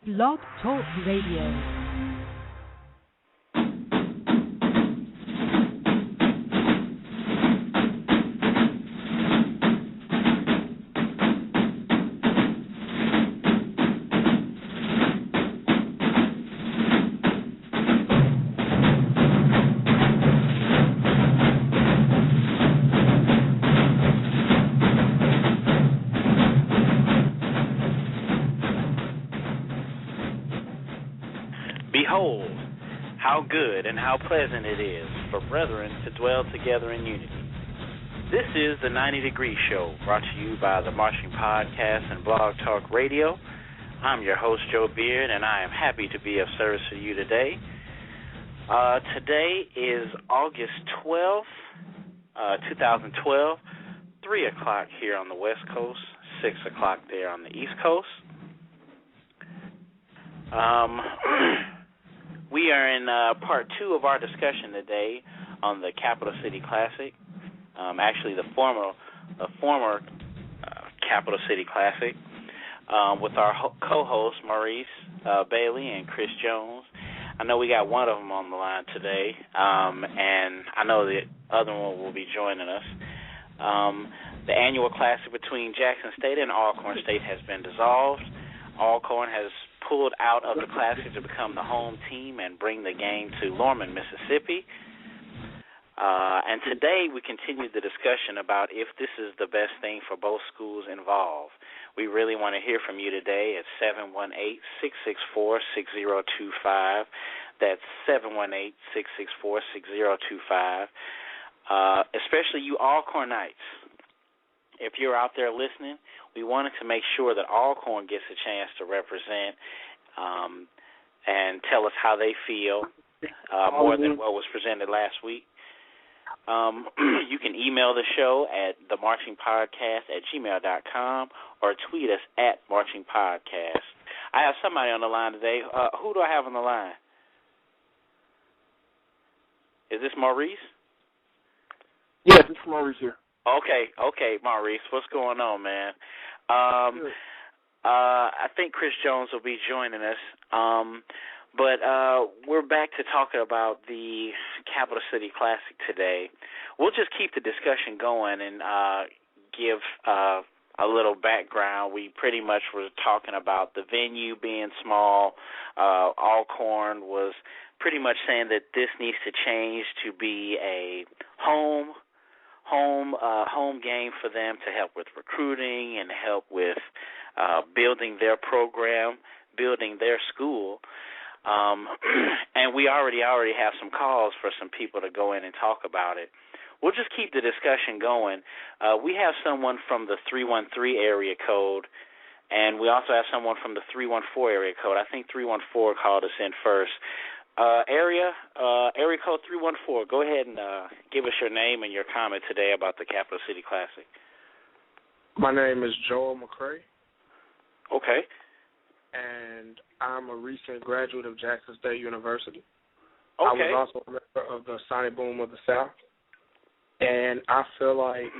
Blog Talk Radio. Behold, how good and how pleasant it is for brethren to dwell together in unity. This is the 90 Degree Show, brought to you by the Marching Podcast and Blog Talk Radio. I'm your host, Joe Beard, and I am happy to be of service to you today. Today is August 12th, 2012, 3 o'clock here on the West Coast, 6 o'clock there on the East Coast. We are in part 2 of our discussion today on the Capital City Classic. Actually, the former Capital City Classic, with our co-hosts Maurice Bailey and Chris Jones. I know we got one of them on the line today, and I know the other one will be joining us. The annual classic between Jackson State and Alcorn State has been dissolved. Alcorn has pulled out of the classic to become the home team and bring the game to Lorman, Mississippi. And today we continue the discussion about if this is the best thing for both schools involved. We really want to hear from you today at 718-664-6025. That's 718-664-6025. Especially you Alcornites. If you're out there listening, we wanted to make sure that Alcorn gets a chance to represent and tell us how they feel more than what was presented last week. You can email the show at themarchingpodcast@gmail.com or tweet us at marchingpodcast. I have somebody on the line today. Who do I have on the line? Is this Maurice? Yes, it's Maurice here. Okay, Maurice, what's going on, man? I think Chris Jones will be joining us, but we're back to talking about the Capital City Classic today. We'll just keep the discussion going and give a little background. We pretty much were talking about the venue being small. Alcorn was pretty much saying that this needs to change to be a home game for them to help with recruiting and help with building their program, building their school. And we already have some calls for some people to go in and talk about it. We'll just keep the discussion going. We have someone from the 313 area code, and we also have someone from the 314 area code. I think 314 called us in first. Area code 314. Go ahead and give us your name and your comment today about the Capital City Classic. My name is Joel McCray. Okay. And I'm a recent graduate of Jackson State University. Okay. I was also a member of the Sonic Boom of the South. And I feel like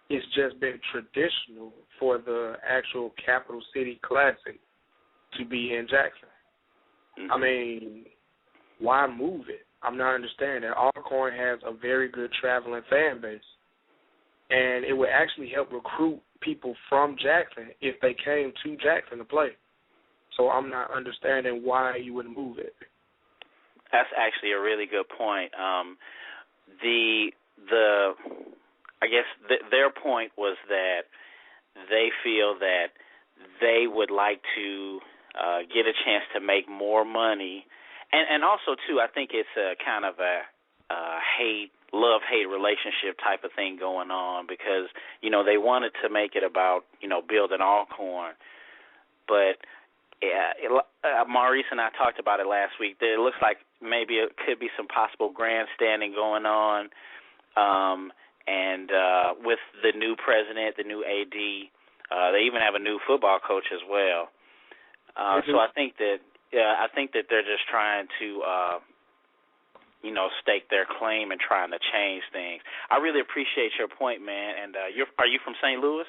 it's just been traditional for the actual Capital City Classic to be in Jackson. Mm-hmm. I mean, why move it? I'm not understanding. Alcorn has a very good traveling fan base, and it would actually help recruit people from Jackson if they came to Jackson to play. So I'm not understanding why you would move it. That's actually a really good point. Their point was that they feel that they would like to get a chance to make more money. And also, too, I think it's a kind of a love-hate relationship type of thing going on because, they wanted to make it about, building Alcorn. But Maurice and I talked about it last week. It looks like maybe it could be some possible grandstanding going on. And with the new president, the new AD, they even have a new football coach as well. So I think that they're just trying to, stake their claim and trying to change things. I really appreciate your point, man. And are you from St. Louis?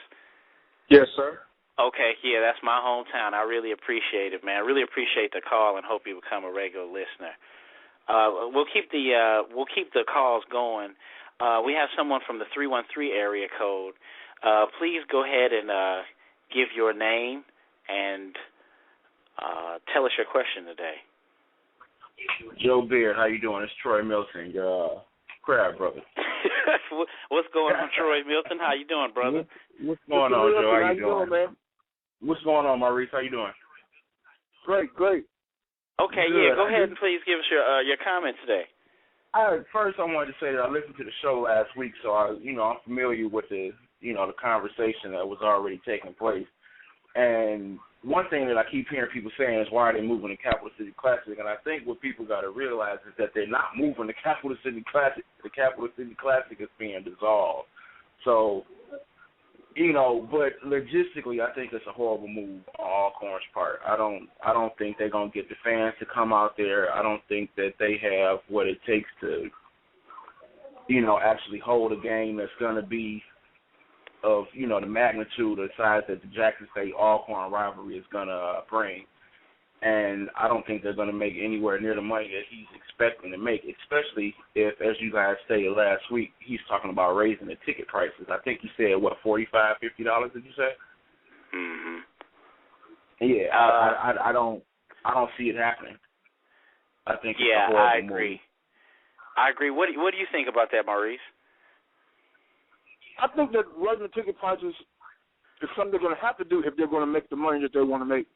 Yes, sir. Okay, yeah, that's my hometown. I really appreciate it, man. I really appreciate the call and hope you become a regular listener. We'll keep the calls going. We have someone from the 313 area code. Please go ahead and give your name and tell us your question today. Joe Beard, how you doing? It's Troy Milton, your crab brother. What's going on, Troy Milton? How you doing, brother? What's going on, Joe? How you doing, man? What's going on, Maurice? How you doing? Great. Okay, yeah, go ahead and please give us your comment today. First, I wanted to say that I listened to the show last week, so I'm familiar with the conversation that was already taking place. And one thing that I keep hearing people saying is, why are they moving the Capital City Classic? And I think what people got to realize is that they're not moving the Capital City Classic. The Capital City Classic is being dissolved. So, but logistically, I think it's a horrible move on Alcorn's part. I don't think they're gonna get the fans to come out there. I don't think that they have what it takes to, actually hold a game that's gonna be of, the magnitude or size that the Jackson State Alcorn rivalry is gonna bring. And I don't think they're gonna make anywhere near the money that he's expecting to make, especially if, as you guys stated last week, he's talking about raising the ticket prices. I think he said, what, $45, $50, did you say? Mm-hmm. Yeah, I don't see it happening. I think it's a horrible I agree. move. I agree. What do you think about that, Maurice? I think that raising the ticket prices is something they're going to have to do if they're going to make the money that they want to make.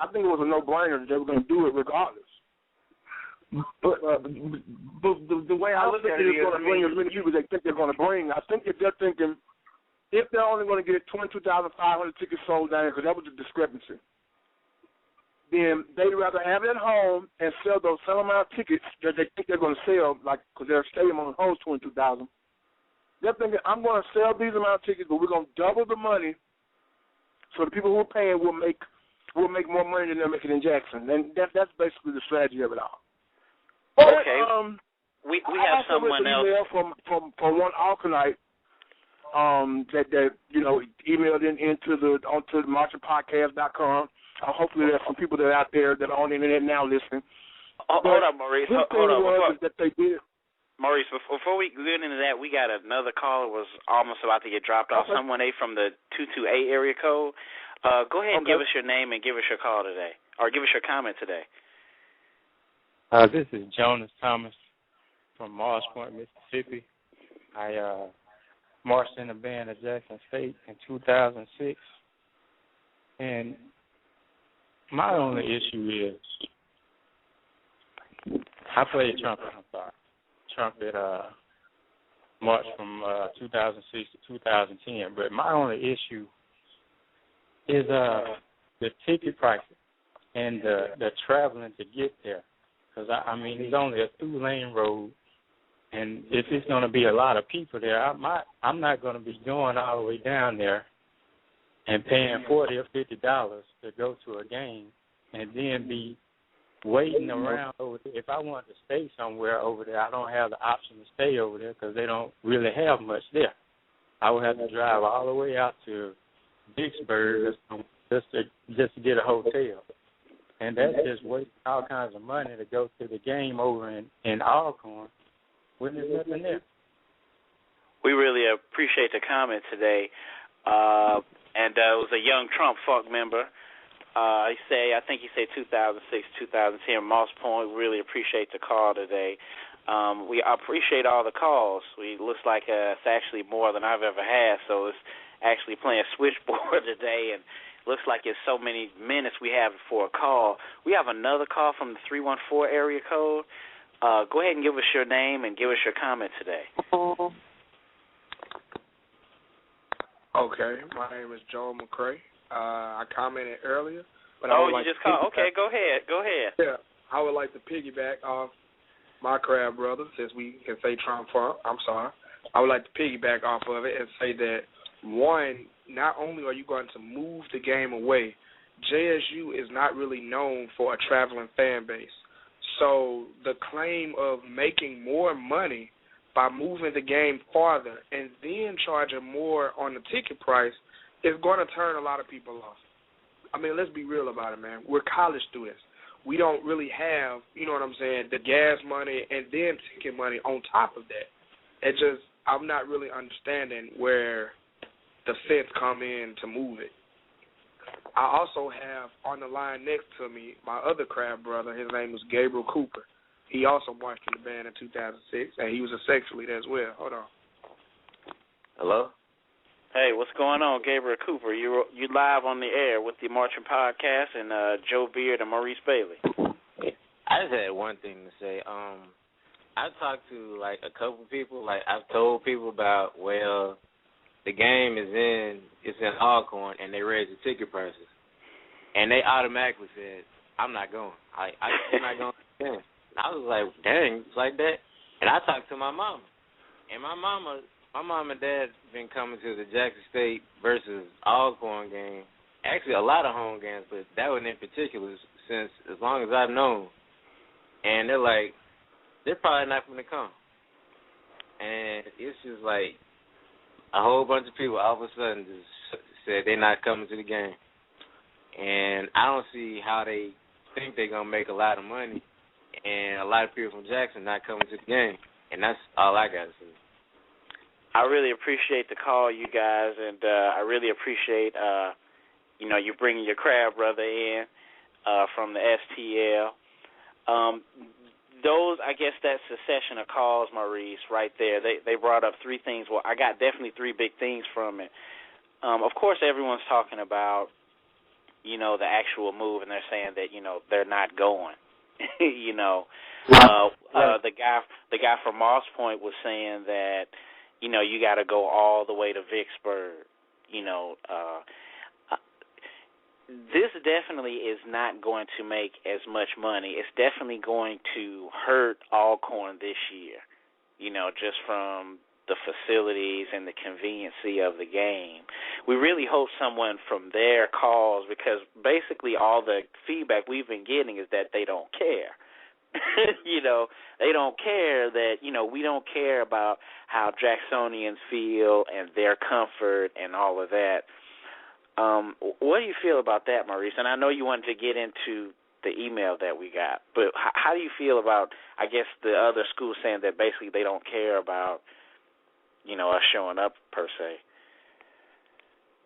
I think it was a no-brainer that they were going to do it regardless. But the way I look at it is, going to bring as many people as they think they're going to bring. I think that they're thinking if they're only going to get 22,500 tickets sold down, because that was the discrepancy, then they'd rather have it at home and sell those same amount of tickets that they think they're going to sell, like, because their stadium only holds 22,000. They're thinking, I'm going to sell these amount of tickets, but we're going to double the money, so the people who are paying will make more money than they're making in Jackson. And that's basically the strategy of it all. But, okay. We have someone else. I also email from one Alcornite that emailed onto the marchingpodcast.com. Hopefully there's some people that are out there that are on the internet now listening. Hold on, Maurice. Hold on. That they did. Maurice, before we get into that, we got another caller was almost about to get dropped off. Okay. Someone from the 228 area code. Go ahead and give us your name and give us your call today, or give us your comment today. This is Jonas Thomas from Mars Point, Mississippi. I marched in the band at Jackson State in 2006, and my only issue is I played trumpet. Trumpet marched from 2006 to 2010, but my only issue is the ticket prices and the traveling to get there. Because, it's only a two-lane road, and if it's going to be a lot of people there, I'm not going to be going all the way down there and paying $40 or $50 to go to a game and then be waiting around over there. If I want to stay somewhere over there, I don't have the option to stay over there because they don't really have much there. I would have to drive all the way out to Vicksburg just to get a hotel. And that's just wasting all kinds of money to go to the game over in Alcorn when there's nothing there. We really appreciate the comment today. And it was a young Trump Funk member. I think he said 2006, 2010, Moss Point. We really appreciate the call today. We appreciate all the calls. It looks like it's actually more than I've ever had, so it's actually playing switchboard today, and looks like it's so many minutes we have for a call. We have another call from the 314 area code. Go ahead and give us your name and give us your comment today. Okay, my name is Joel McCray. I commented earlier. But you just called? Okay, go ahead. Yeah, I would like to piggyback off my crab brother, since we can say Trump Funk. I'm sorry. I would like to piggyback off of it and say that, one, not only are you going to move the game away, JSU is not really known for a traveling fan base. So the claim of making more money by moving the game farther and then charging more on the ticket price it's going to turn a lot of people off. I mean, let's be real about it, man. We're college students. We don't really have, you know what I'm saying, the gas money and then ticket money on top of that. It just, I'm not really understanding where the feds come in to move it. I also have on the line next to me my other crab brother. His name is Gabriel Cooper. He also marched in the band in 2006, and he was a section leader as well. Hold on. Hello? Hey, what's going on, Gabriel Cooper? You live on the air with the Marching Podcast and Joe Beard and Maurice Bailey. I just had one thing to say. I've talked to, like, a couple people. Like, I've told people about, well, the game it's in Alcorn, and they raised the ticket prices. And they automatically said, I'm not going. I'm not going to the game. I was like, dang, it's like that? And I talked to my mama. And my mom and dad been coming to the Jackson State versus Alcorn game. Actually, a lot of home games, but that one in particular since as long as I've known. And they're like, they're probably not going to come. And it's just like a whole bunch of people all of a sudden just said they're not coming to the game. And I don't see how they think they're going to make a lot of money and a lot of people from Jackson not coming to the game. And that's all I got to say. I really appreciate the call, you guys, and I really appreciate, you bringing your crab brother in from the STL. I guess that succession of calls, Maurice, right there, they brought up three things. Well, I got definitely three big things from it. Of course, everyone's talking about, the actual move, and they're saying that, they're not going. The guy from Moss Point was saying that, you got to go all the way to Vicksburg. This definitely is not going to make as much money. It's definitely going to hurt Alcorn this year, just from the facilities and the conveniency of the game. We really hope someone from there calls, because basically all the feedback we've been getting is that they don't care. They don't care that, we don't care about how Jacksonians feel and their comfort and all of that. What do you feel about that, Maurice? And I know you wanted to get into the email that we got, but how do you feel about, I guess, the other schools saying that basically they don't care about, us showing up per se?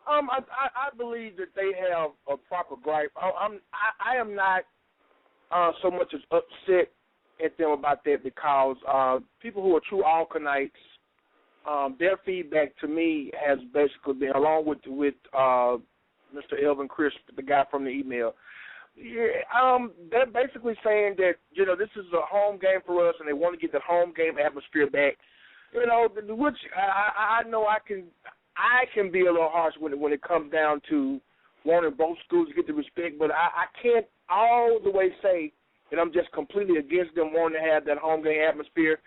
I believe that they have a proper gripe. I am not so much as upset at them about that, because people who are true Alcornites, their feedback to me has basically been, along with Mr. Elvin Crisp, the guy from the email. Yeah, they're basically saying that this is a home game for us, and they want to get the home game atmosphere back. Which I know I can be a little harsh when it comes down to wanting both schools to get the respect, but I can't all the way say that I'm just completely against them wanting to have that home game atmosphere.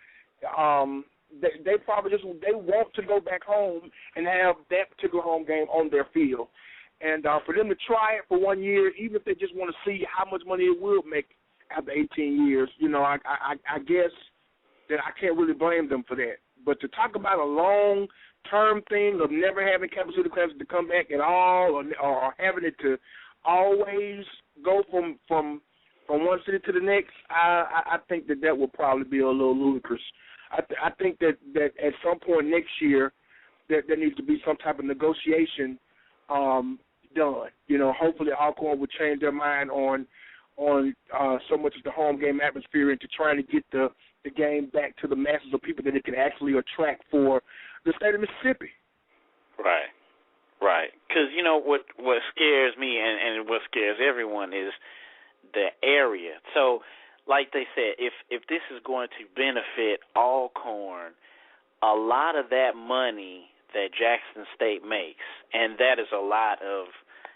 They probably they want to go back home and have that particular home game on their field. And for them to try it for 1 year, even if they just want to see how much money it will make after 18 years, I guess that I can't really blame them for that. But to talk about a long-term thing of never having campus city classes to come back at all, or having it to always go from one city to the next, I think that will probably be a little ludicrous. I think that at some point next year there needs to be some type of negotiation done. Hopefully Alcorn would change their mind on so much of the home game atmosphere into trying to get the game back to the masses of people that it can actually attract for the state of Mississippi. Right. Because, what scares me and what scares everyone is the area. So, like they said, if this is going to benefit Alcorn, a lot of that money that Jackson State makes, and that is a lot of,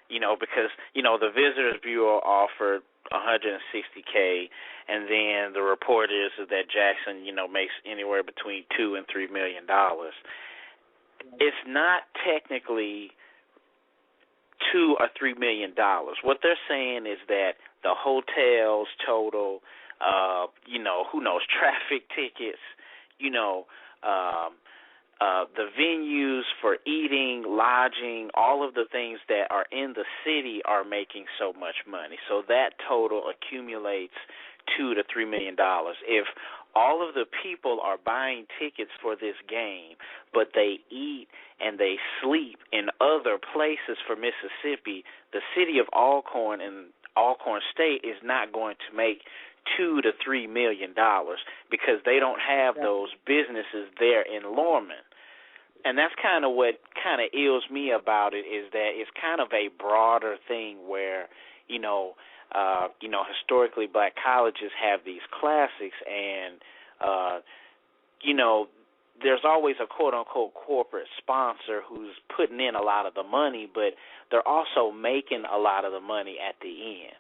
because, the Visitors Bureau offered $160K, and then the report is that Jackson, makes anywhere between $2 and $3 million. It's not technically $2 or $3 million. What they're saying is that the hotels total, who knows, traffic tickets, the venues for eating, lodging, all of the things that are in the city are making so much money. So that total accumulates $2 to $3 million. If all of the people are buying tickets for this game, but they eat and they sleep in other places for Mississippi, the city of Alcorn and Alcorn State is not going to make $2 to $3 million because they don't have those businesses there in Lorman. And that's kind of what kind of ills me about it, is that it's kind of a broader thing where, historically black colleges have these classics, and there's always a quote-unquote corporate sponsor who's putting in a lot of the money, but they're also making a lot of the money at the end.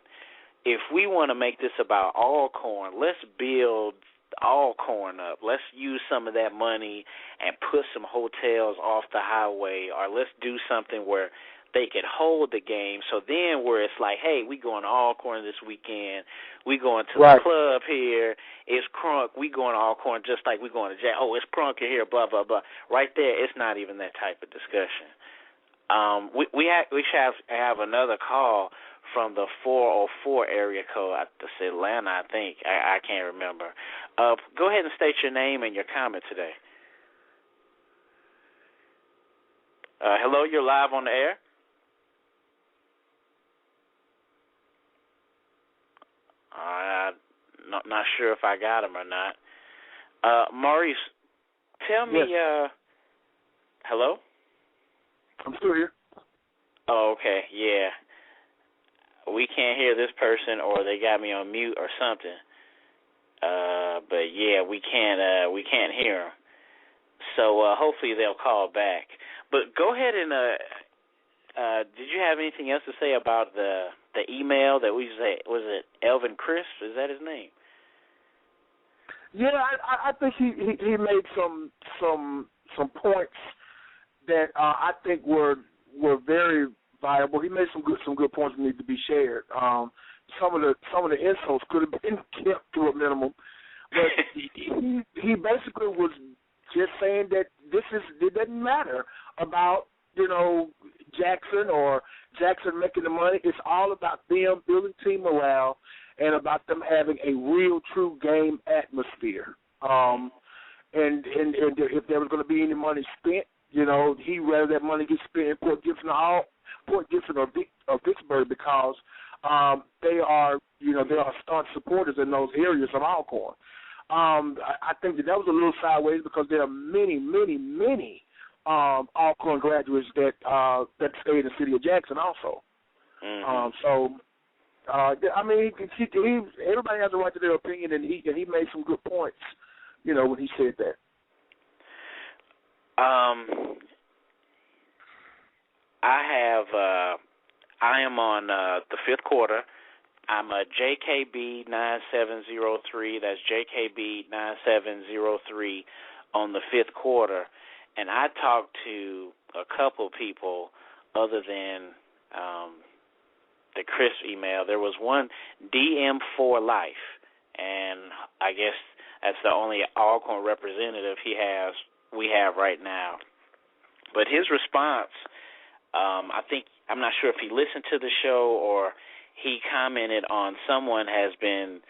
If we want to make this about Alcorn, let's build Alcorn up. Let's use some of that money and put some hotels off the highway, or let's do something where they could hold the game. So then where it's like, hey, we going to Alcorn this weekend. We going to the club here. It's crunk. We going to Alcorn just like we going to Jack. Oh, it's crunk here, blah, blah, blah. Right there, it's not even that type of discussion. We should have another call from the 404 area code. That's Atlanta, I think. I can't remember. Go ahead and state your name and your comment today. Hello, you're live on the air. Not sure if I got him or not. Maurice, tell me. Yes. Hello? I'm still here. Oh, okay. Yeah. We can't hear this person, or they got me on mute or something. But yeah, we can't hear them. So hopefully they'll call back. But go ahead and did you have anything else to say about the email that we say? Was it Elvin Crisp? Is that his name? Yeah, I think he made some points that I think were very viable. He made some good points that need to be shared. Some of the insults could have been kept to a minimum, but he basically was just saying that it doesn't matter about Jackson or Jackson making the money. It's all about them building team morale and about them having a real, true game atmosphere. And if there was going to be any money spent, he'd rather that money get spent in Port Gibson or Vicksburg, because they are staunch supporters in those areas of Alcorn. I think that was a little sideways, because there are many, many, many Alcorn graduates that stay in the city of Jackson also. Mm-hmm. Everybody has a right to their opinion, and he made some good points, when he said that. I am on the fifth quarter. I'm a JKB 9703. That's JKB 9703 on the fifth quarter. And I talked to a couple people other than the Chris email. There was one, DM4 Life, and I guess that's the only Alcorn representative we have right now. But his response, I'm not sure if he listened to the show or he commented on someone has been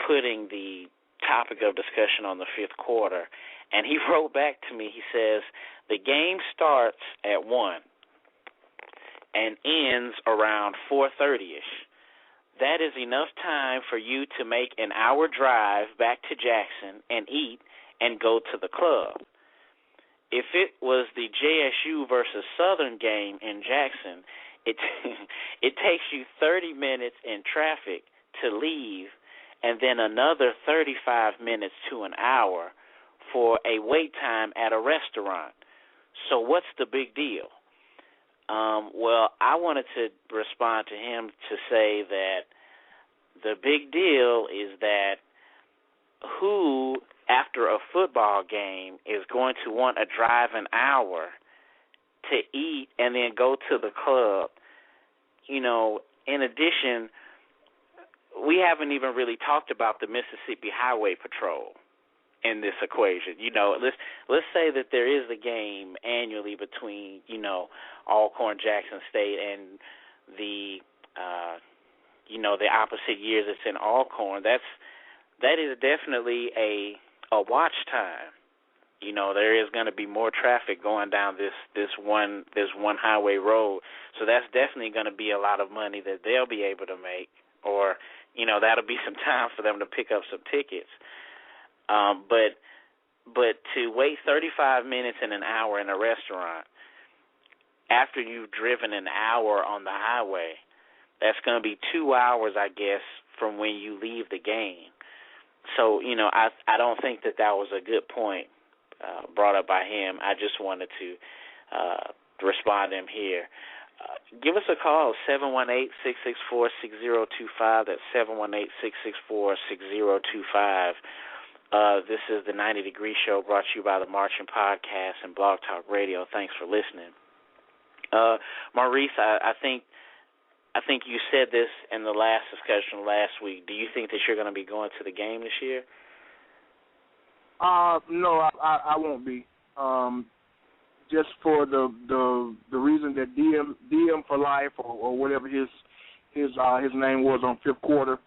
putting the topic of discussion on the fifth quarter, and he wrote back to me. He says, the game starts at 1 and ends around 4:30ish. That is enough time for you to make an hour drive back to Jackson and eat and go to the club. If it was the JSU versus Southern game in Jackson, it takes you 30 minutes in traffic to leave, and then another 35 minutes to an hour for a wait time at a restaurant. So what's the big deal? Well, I wanted to respond to him to say that the big deal is that who, after a football game, is going to want to drive an hour to eat and then go to the club? In addition, we haven't even really talked about the Mississippi Highway Patrol. in this equation. You know, let's say that there is a game annually between, you know, Alcorn, Jackson State, and the you know, the opposite years it's in Alcorn. That is definitely a watch time. You know, there is going to be more traffic going down this one highway road, so that's definitely going to be a lot of money that they'll be able to make, or, you know, that'll be some time for them to pick up some tickets. But to wait 35 minutes and an hour in a restaurant after you've driven an hour on the highway, that's going to be 2 hours, I guess, from when you leave the game. So, you know, I don't think that was a good point brought up by him. I just wanted to respond to him here. Give us a call, 718-664-6025. That's 718-664-6025. This is the 90 Degree Show, brought to you by the Marching Podcast and Blog Talk Radio. Thanks for listening. Maurice, I think you said this in the last discussion last week. Do you think that you're going to be going to the game this year? No, I won't be. Just for the reason that DM for life or whatever his name was on fifth quarter.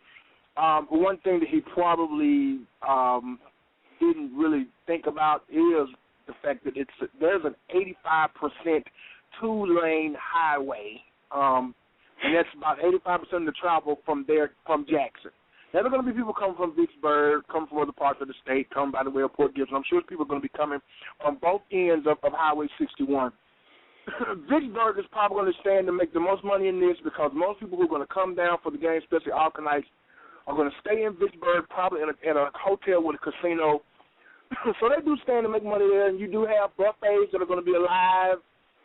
One thing that he probably didn't really think about is the fact that there's an 85% two-lane highway, and that's about 85% of the travel from Jackson. Now, there are going to be people coming from Vicksburg, come from other parts of the state, come by the way of Port Gibson. I'm sure people are going to be coming from both ends of Highway 61. Vicksburg is probably going to stand to make the most money in this because most people who are going to come down for the game, especially Alcornites, are going to stay in Vicksburg, probably in a hotel with a casino. So they do stand to make money there, and you do have buffets that are going to be alive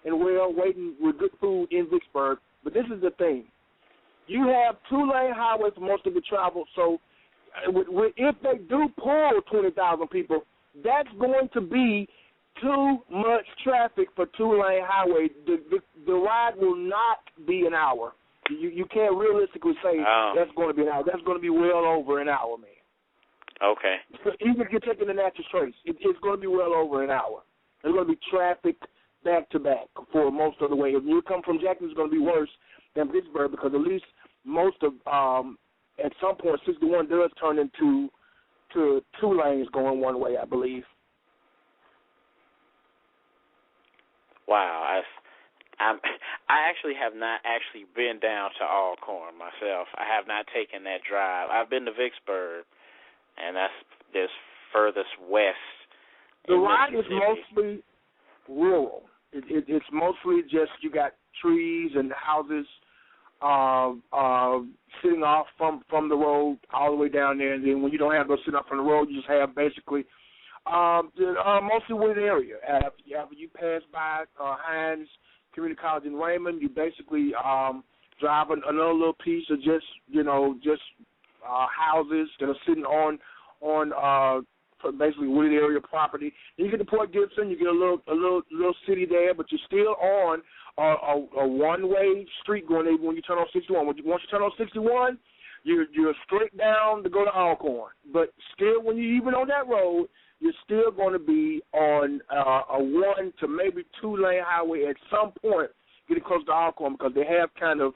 and well, waiting with good food in Vicksburg. But this is the thing. You have two-lane highways for most of the travel, so if they do pull 20,000 people, that's going to be too much traffic for two-lane highway. The ride will not be an hour. You can't realistically say that's going to be an hour. That's going to be well over an hour, man. Okay. Even if you're taking the natural trace, it's going to be well over an hour. There's going to be traffic back-to-back for most of the way. If you come from Jackson, it's going to be worse than Pittsburgh because at least most of at some point 61 does turn into two lanes going one way, I believe. Wow, I actually have not actually been down to Alcorn myself. I have not taken that drive. I've been to Vicksburg, and that's this furthest west. The ride is mostly rural. It's mostly just you got trees and houses sitting off from the road all the way down there, and then when you don't have those sitting off from the road, you just have basically mostly wooded area. After you pass by Hines Community College in Raymond, you basically drive another little piece of just houses that are sitting on basically wooded area property. Then you get to Port Gibson, you get a little city there, but you're still on a one-way street going there when you turn on 61. Once you turn on 61, you're straight down to go to Alcorn. But still, when you're even on that road, you're still going to be on a one to maybe two-lane highway at some point getting close to Alcorn because they have kind of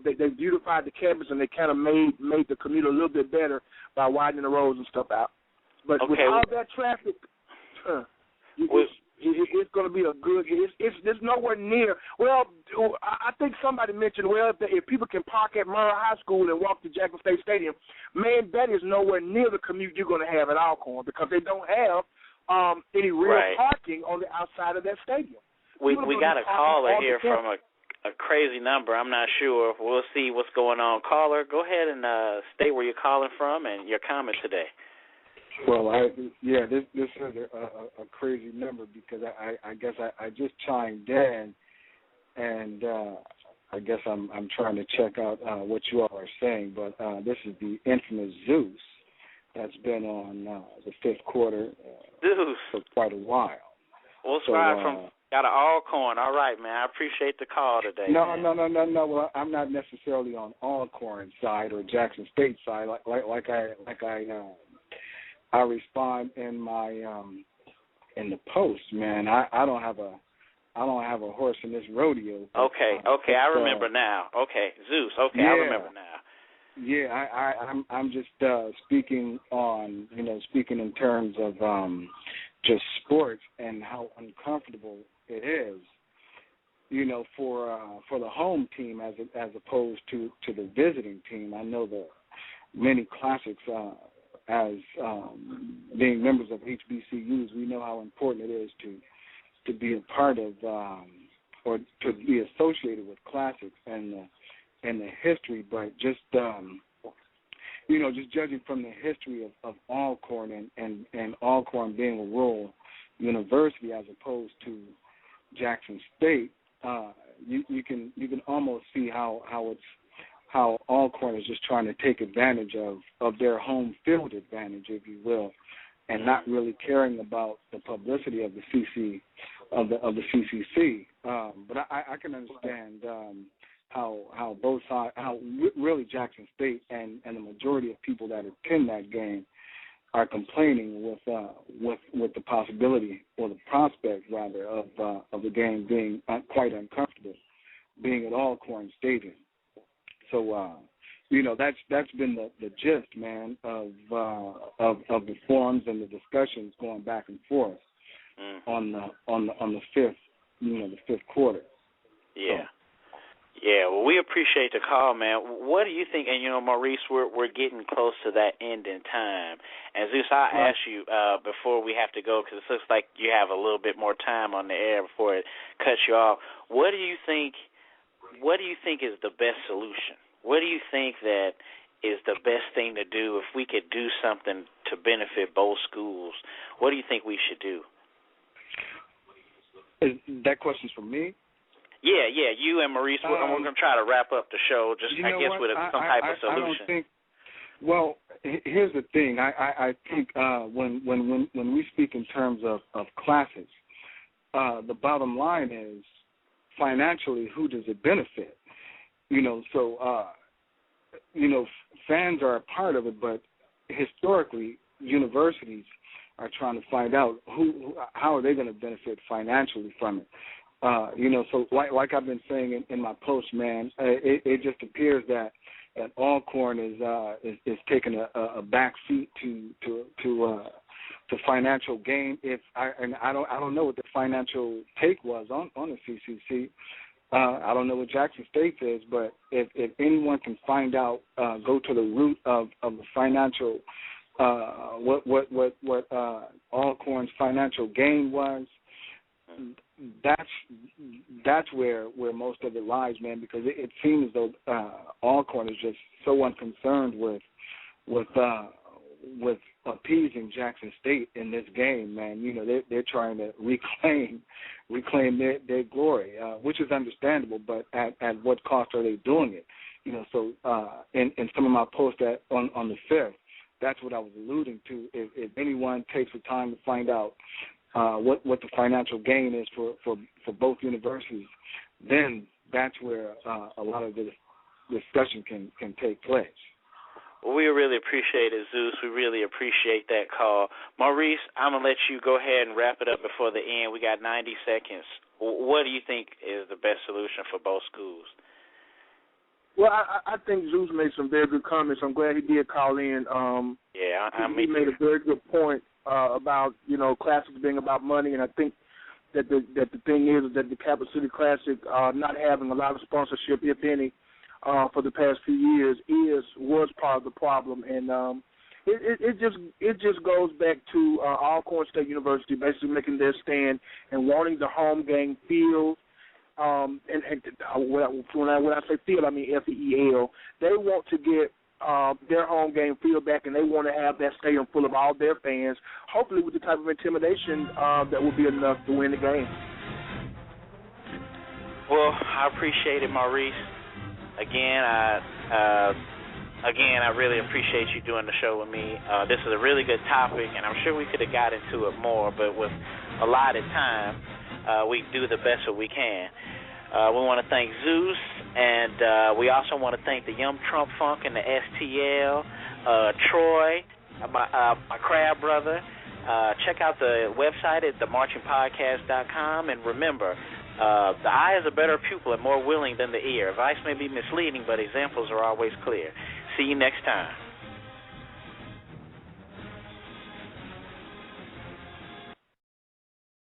they beautified the campus and they kind of made the commute a little bit better by widening the roads and stuff out. But with all that traffic, it's going to be a good. It's nowhere near. Well, I think somebody mentioned, if people can park at Murrah High School and walk to Jackson State Stadium, man, that is nowhere near the commute you're going to have at Alcorn because they don't have any real parking on the outside of that stadium. We got a caller here from a crazy number. I'm not sure. We'll see what's going on. Caller, go ahead and state where you're calling from and your comment today. Well, this is a crazy number because I guess I just chimed in, and I guess I'm trying to check out what you all are saying. But this is the infamous Zeus that's been on the fifth quarter for quite a while. Well, from got an Alcorn. All right, man. I appreciate the call today. No. Well, I'm not necessarily on Alcorn side or Jackson State side like I I respond in my in the post, man. I don't have a horse in this rodeo. Okay, I remember now. Okay, Zeus. Okay, yeah, I remember now. Yeah, I'm just speaking in terms of just sports and how uncomfortable it is, for the home team as opposed to the visiting team. I know that many classics, as being members of HBCUs, we know how important it is to be a part of or to be associated with classics and the history, but just just judging from the history of Alcorn and Alcorn being a rural university as opposed to Jackson State, you can almost see how Alcorn is just trying to take advantage of their home field advantage, if you will, and not really caring about the publicity of the CCC. But I can understand how both sides, how really Jackson State and the majority of people that attend that game are complaining with the possibility or the prospect rather of the game being quite uncomfortable, being at Alcorn Stadium. So that's been the gist, man, of the forums and the discussions going back and forth on the fifth quarter. Yeah. So. Yeah, well, we appreciate the call, man. What do you think? And, Maurice, we're getting close to that ending time. And, Zeus, I'll ask you before we have to go, because it looks like you have a little bit more time on the air before it cuts you off. What do you think is the best solution? What do you think that is the best thing to do if we could do something to benefit both schools? What do you think we should do? That question's for me? Yeah, you and Maurice, we're going to try to wrap up the show, just I guess with some type of solution. Well, here's the thing. I think when we speak in terms of classes, the bottom line is financially, who does it benefit? Fans are a part of it, but historically, universities are trying to find out how are they going to benefit financially from it. So like I've been saying in my post, man, it just appears that Alcorn is taking a back seat to financial gain. I don't know what the financial take was on the CCC. I don't know what Jackson State is, but if anyone can find out, go to the root of the financial, what Alcorn's financial gain was. That's where most of it lies, man. Because it seems as though Alcorn is just so unconcerned with appeasing Jackson State in this game, man. They're trying to reclaim their glory, which is understandable. But at what cost are they doing it? So in some of my posts on the 5th, that's what I was alluding to. If anyone takes the time to find out what the financial gain is for both universities, then that's where a lot of the discussion can take place. Well, we really appreciate it, Zeus. We really appreciate that call. Maurice, I'm going to let you go ahead and wrap it up before the end. We got 90 seconds. What do you think is the best solution for both schools? Well, I think Zeus made some very good comments. I'm glad he did call in. He made a very good point about, classics being about money, and I think that the thing is that the Capital City Classic not having a lot of sponsorship, if any, for the past few years was part of the problem, and it just goes back to Alcorn State University basically making their stand and wanting the home game field. And when I say field, I mean FEEL. They want to get their home game field back, and they want to have that stadium full of all their fans, hopefully with the type of intimidation that will be enough to win the game. Well, I appreciate it, Maurice. Again, I really appreciate you doing the show with me. This is a really good topic, and I'm sure we could have got into it more, but with allotted time, we do the best that we can. We want to thank Zeus, and we also want to thank the Yum Trump Funk and the STL, Troy, my crab brother. Check out the website at themarchingpodcast.com, and remember, the eye is a better pupil and more willing than the ear. Advice may be misleading, but examples are always clear. See you next time.